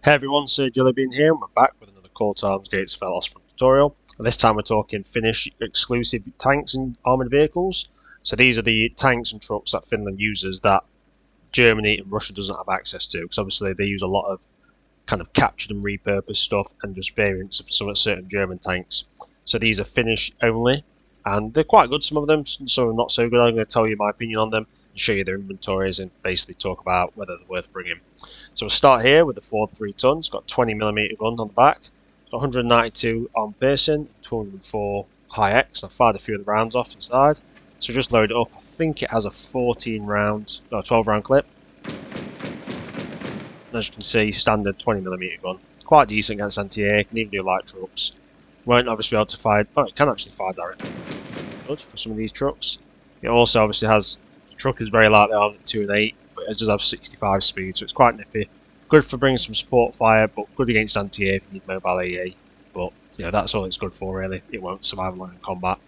Hey everyone, Sir Jellybean here, and we're back with another CallToArms GatesOfHell tutorial. And this time we're talking Finnish exclusive tanks and armoured vehicles. So these are the tanks and trucks that Finland uses that Germany and Russia doesn't have access to, because obviously they use a lot of kind of captured and repurposed stuff and just variants of some certain German tanks. So these are Finnish only, and they're quite good, some of them, some are not so good. I'm going to tell you my opinion on them, show you their inventories, and basically talk about whether they're worth bringing. So we'll start here with the 4.3 ton. It's got 20mm gun on the back. It's got 192 arm piercing, 204 high X. I've fired a few of the rounds off inside. So just load it up. I think it has a 12 round clip. As you can see, standard 20mm gun. Quite decent against anti-air. Can even do light trucks. Won't obviously be able to fire. Oh, it can actually fire directly. Good for some of these trucks. It also obviously has. The truck is very lightly armed at 2 and 8. It does have 65 speed, so it's quite nippy. Good for bringing some support fire, but good against anti-air if you need mobile AA. But yeah, that's all it's good for really. It won't survive long in combat.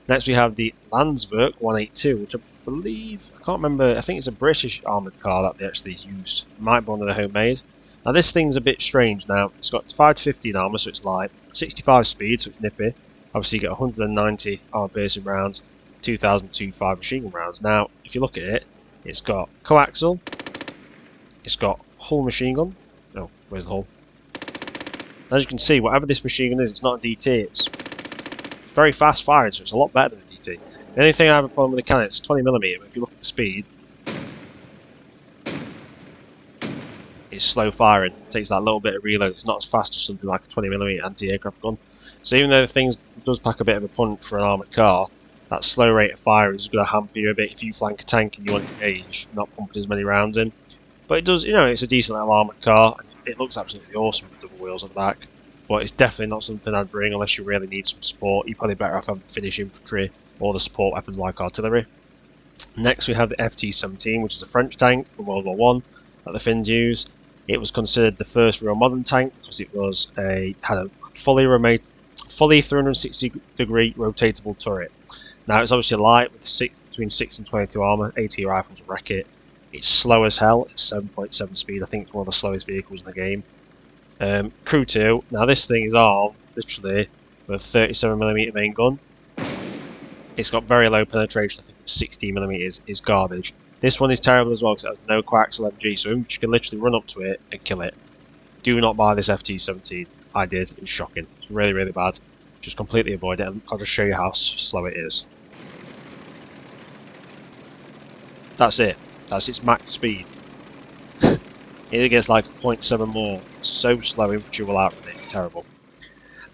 Next we have the Landsverk 182, which I believe, I can't remember, I think it's a British armoured car that they actually used. Might be one of the homemade. Now this thing's a bit strange now. It's got 5 to 15 armour, so it's light. 65 speed, so it's nippy. Obviously you get 190 armor piercing rounds, 2025 machine gun rounds. Now, if you look at it, it's got coaxial, it's got hull machine gun. Oh, where's the hull? As you can see, whatever this machine gun is, it's not a DT. It's very fast firing, so it's a lot better than a DT. The only thing I have a problem with the cannon, it's 20mm, but if you look at the speed, it's slow firing. It takes that little bit of reload. It's not as fast as something like a 20mm anti-aircraft gun. So even though the thing does pack a bit of a punch for an armoured car, that slow rate of fire is going to hamper you a bit if you flank a tank and you want to engage, not pumping as many rounds in. But it does, you know, it's a decent little armoured car. It looks absolutely awesome with the double wheels on the back. But it's definitely not something I'd bring unless you really need some support. You're probably better off having Finnish infantry or the support weapons like artillery. Next we have the FT-17, which is a French tank from World War I that the Finns use. It was considered the first real modern tank because it was had a fully 360-degree rotatable turret. Now it's obviously light with between 6 and 22 armour, AT rifles wreck it. It's slow as hell, it's 7.7 speed, I think it's one of the slowest vehicles in the game. Crew 2, now this thing is armed, literally, with a 37mm main gun. It's got very low penetration, I think it's 16mm is garbage. This one is terrible as well because it has no coaxial MG, so you can literally run up to it and kill it. Do not buy this FT-17. I did, it's shocking, it's really, really bad. Just completely avoid it, and I'll just show you how slow it is. That's it. That's its max speed. It gets like 0.7 more. It's so slow, infantry will outrun it. It's terrible.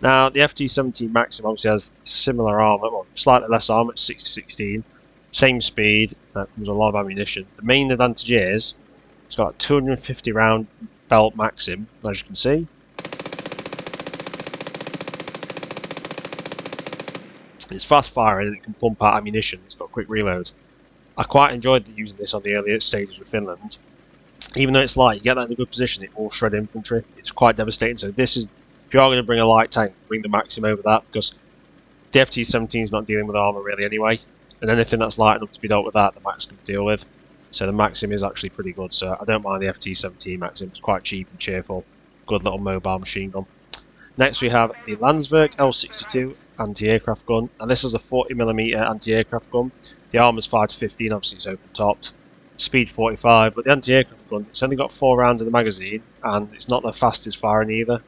Now, the FT-17 Maxim obviously has similar armour, well, slightly less armour at 6-16. Same speed, that comes with a lot of ammunition. The main advantage is, it's got a 250 round belt Maxim, as you can see. It's fast firing and it can pump out ammunition. It's got quick reload. I quite enjoyed using this on the earlier stages with Finland. Even though it's light, you get that in a good position, it will shred infantry. It's quite devastating. So this is, if you are going to bring a light tank, bring the Maxim over that, because the FT-17 is not dealing with armour really anyway. And anything that's light enough to be dealt with that, the Max can deal with. So the Maxim is actually pretty good. So I don't mind the FT-17 Maxim. It's quite cheap and cheerful. Good little mobile machine gun. Next we have the Landsverk L62 anti-aircraft gun, and this is a 40mm anti-aircraft gun. The armour's 5 to 15, obviously it's open topped. Speed 45, but the anti-aircraft gun, it's only got 4 rounds in the magazine, and it's not the fastest firing either.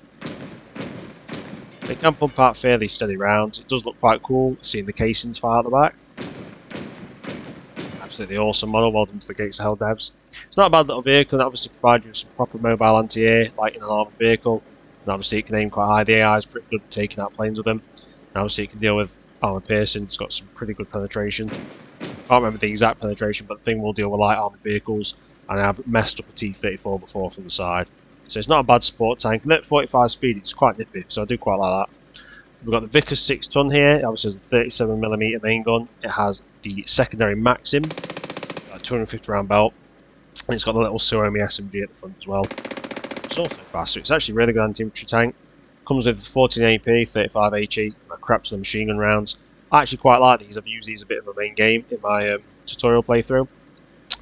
It can pump out fairly steady rounds. It does look quite cool, seeing the casings fire out the back. Absolutely awesome model, well done to the GatesOfHell devs. It's not a bad little vehicle, and obviously provides you with some proper mobile anti-air, like in an armoured vehicle. And obviously it can aim quite high, the AI is pretty good at taking out planes with them. And obviously it can deal with armour piercing, it's got some pretty good penetration. I can't remember the exact penetration, but the thing will deal with light armoured vehicles, and I've messed up a T-34 before from the side. So it's not a bad support tank, and at 45 speed it's quite nippy, so I do quite like that. We've got the Vickers 6 ton here, it obviously has a 37mm main gun, it has the secondary Maxim, a 250 round belt, and it's got the little Suomi SMG at the front as well. It's also fast, so it's actually a really good anti-infantry tank. Comes with 14 AP, 35 HE, and craps the machine gun rounds. I actually quite like these. I've used these a bit of a main game in my tutorial playthrough.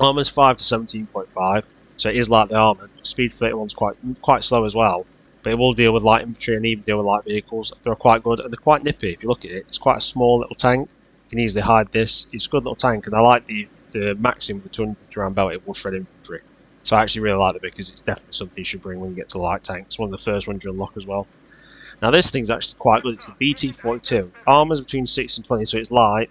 Armour's 5 to 17.5. so it is like the armoured. Speed 31's quite slow as well, but it will deal with light infantry and even deal with light vehicles. They're quite good and they're quite nippy. If you look at it, it's quite a small little tank. You can easily hide this. It's a good little tank, and I like the Maxim with the 250 round belt. It will shred infantry. So I actually really like it because it's definitely something you should bring when you get to the light tank. It's one of the first ones you unlock as well. Now this thing's actually quite good. It's the BT-42. Armour's between 6 and 20, so it's light.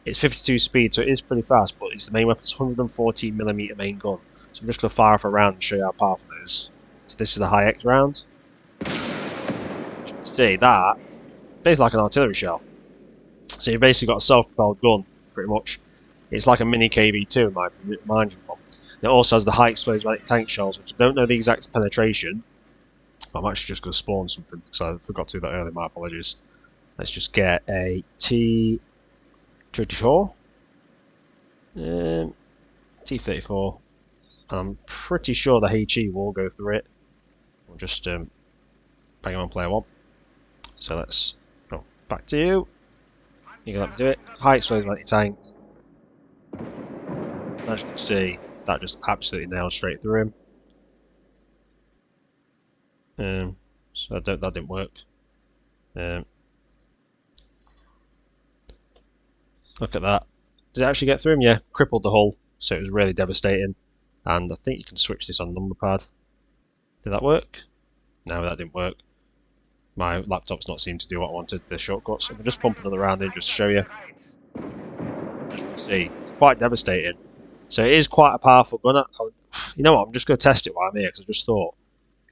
It's 52 speed, so it is pretty fast, but it's the main weapon. It's 114mm main gun. So I'm just going to fire off a round and show you how powerful it is. So this is the high X round. As you can see, that basically like an artillery shell. So you've basically got a self-propelled gun, pretty much. It's like a mini KV-2 in my opinion, mind you. It also has the high explosive tank shells, which I don't know the exact penetration. I'm actually just going to spawn something, so I forgot to do that earlier, my apologies. Let's just get a T-34. T-34. I'm pretty sure the HE will go through it. We'll just bang him on player 1. So let's go back to you. You can let me do it. High explosive anti-tank. As you can see, that just absolutely nailed straight through him. So that didn't work. Look at that. Did it actually get through him? Yeah, crippled the hull, so it was really devastating. And I think you can switch this on the number pad. Did that work? No, that didn't work. My laptop's not seemed to do what I wanted, the shortcuts. So we'll just pump another round in just to show you. As you can see, it's quite devastating. So it is quite a powerful gun. You know what, I'm just going to test it while I'm here, because I just thought,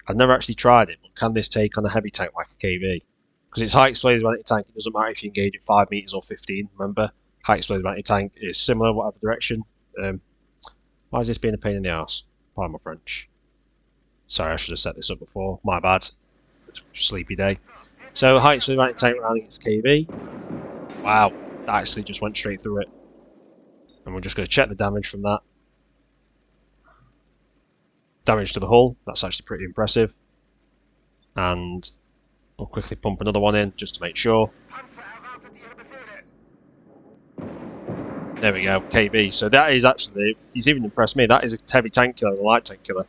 I've never actually tried it, but can this take on a heavy tank like a KV? Because it's high explosive anti-tank, it doesn't matter if you engage at 5 meters or 15, remember? High explosive anti-tank is similar, whatever direction. Why is this being a pain in the arse? Pardon my French. Sorry, I should have set this up before, my bad. Sleepy day. So, high explosive anti-tank round against KV. Wow, that actually just went straight through it. And we're just going to check the damage from that. Damage to the hull, that's actually pretty impressive. And we'll quickly pump another one in just to make sure. There we go, KV. So that is actually, he's even impressed me, that is a heavy tank killer, a light tank killer.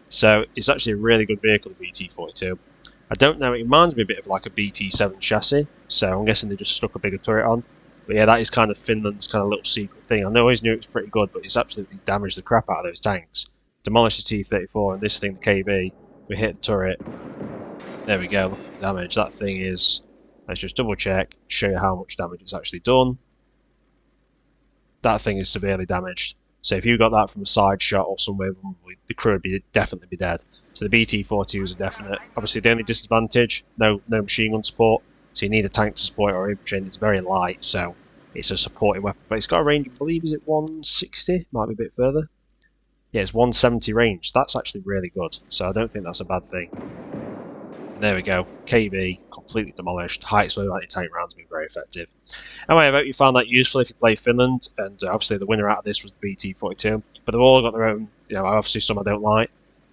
So it's actually a really good vehicle, the BT-42. I don't know, it reminds me a bit of like a BT-7 chassis, so I'm guessing they just stuck a bigger turret on. But yeah, that is kind of Finland's kind of little secret thing. I always knew it was pretty good, but it's absolutely damaged the crap out of those tanks. Demolished the T-34, and this thing, the KV, we hit the turret. There we go, look at the damage. That thing is, let's just double check, show you how much damage it's actually done. That thing is severely damaged. So if you got that from a side shot or somewhere, the crew would definitely be dead. So the BT-42 is a definite. Obviously the only disadvantage, no machine gun support. So you need a tank to support it or infantry, and it's very light, so it's a supporting weapon. But it's got a range, I believe, is it 160? Might be a bit further. Yeah, it's 170 range. That's actually really good, so I don't think that's a bad thing. There we go. KV, completely demolished. High explosive anti-tank rounds been very effective. Anyway, I hope you found that useful if you play Finland, and obviously the winner out of this was the BT-42. But they've all got their own, obviously some I don't like.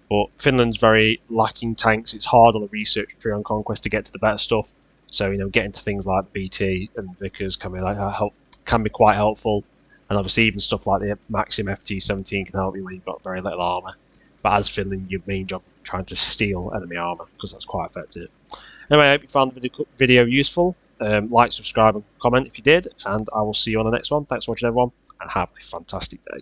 But Finland's very lacking tanks. It's hard on the research tree on Conquest to get to the better stuff. So, getting to things like BT and Vickers can be quite helpful. And obviously even stuff like the Maxim FT-17 can help you when you've got very little armour. But as Finland, your main job is trying to steal enemy armour, because that's quite effective. Anyway, I hope you found the video useful. Like, subscribe and comment if you did, and I will see you on the next one. Thanks for watching everyone, and have a fantastic day.